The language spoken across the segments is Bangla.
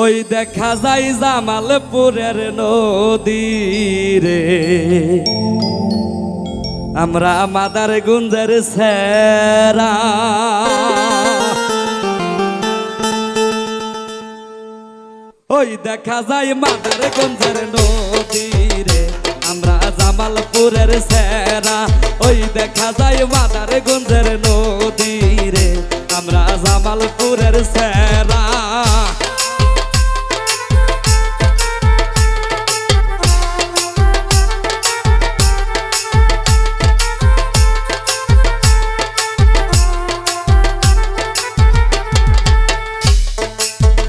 ওই দেখা যায় জামালপুরের নদী রে, আমরা মাদারগঞ্জের সেরা। ওই দেখা যায় মাদারগঞ্জের নদী রে, আমরা জামালপুরের সেরা। ওই দেখা যায় মাদারগঞ্জের নদী রে, আমরা জামালপুরের সেরা।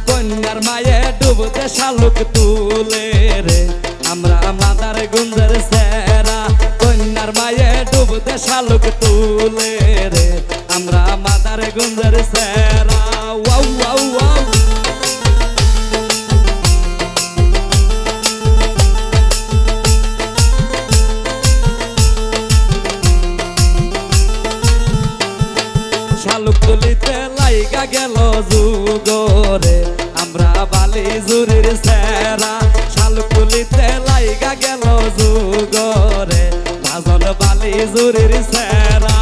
কন্যার মায়ে ডুবতে শালুক তুলে রে, আমরা মাদারগঞ্জের সেরা। কন্যার মায়ে ডুবতে শালুক তুলে রে, আমরা মাদারগঞ্জের সেরা। Wow wow wow. শালুক তুলিতে লাইগা গেল যুগরে, আমরা বালিজুরির সেরা। শালুক তুলিতে লাইগা গেল যুগরে, বাজন বালিজুরির সেরা।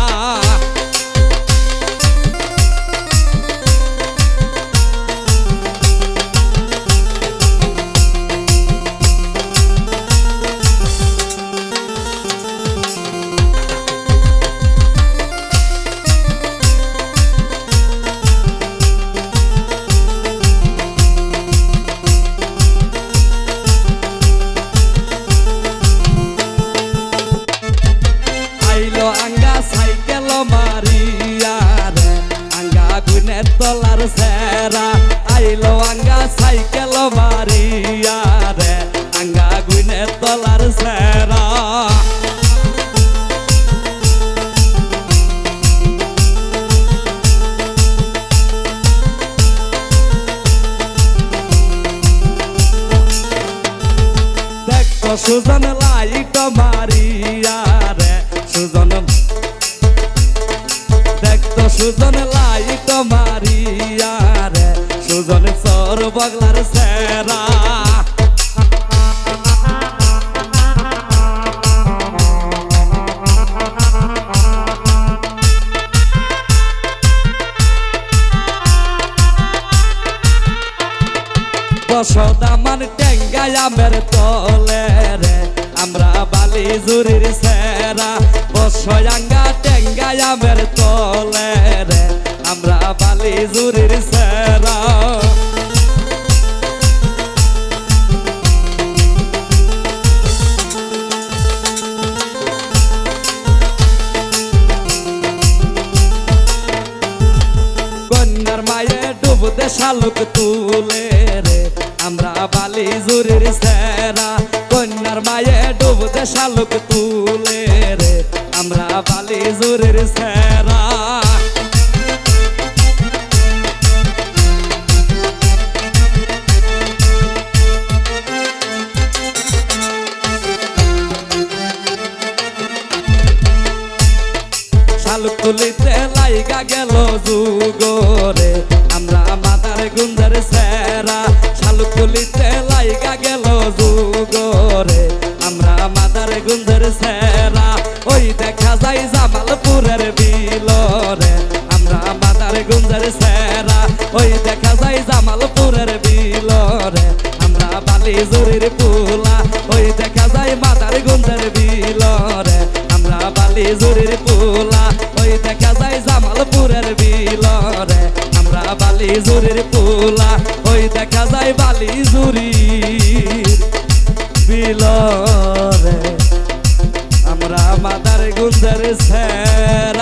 আঙ্গা সাইকেল মারিয়া রে, আঙ্গা গুনের তলার সেরা। আইলো আঙ্গা সাইকেল মারিয়া রে, আঙ্গা গুনের তলার সেরা। দেখো সুজন লাইট মারিয়া রে, সুজন দেখতো সুজন লাইট মারিয়া রে, সুজন সর বগলার সেরা। বসদামান টেঙ্গায়া মের তলে রে, আমরা বালিজুরির সেরা। বসয়াঙ্গা টেঙ্গায়া মের তলে রে, আমরা বালিজুরির সেরা। কন্যার মায়ে ডুবতে শালুক তুলে রে, আমরা বালিজুরির সেরা। কন্যার মায়ে ডুবতে শালুক তুলে রে, আমরা বালিজুরির সেরা। শালুক তুলিতে লাইগা গেল যুগরে, আমরা মাদারগঞ্জের সেরা। শালুক তুলিতে লাইগা গেল যুগরে, আমরা মাদারগঞ্জের সেরা। ওই দেখা যায় জামালপুরের বিলরে, আমরা মাদারগঞ্জের সেরা। ওই দেখা যায় জামালপুরের বিলরে, আমরা বালিজুরির পুলা। ওই দেখা যায় মাদারগঞ্জের বিলরে, আমরা বালিজুরির পুলা। ওই দেখা যায় জামালপুরের বিলরে, আমরা বালিজুরির পুলা। ওই দেখা যায় বালিজুরির বিলরে, আমরা মাদারগঞ্জের সেরা।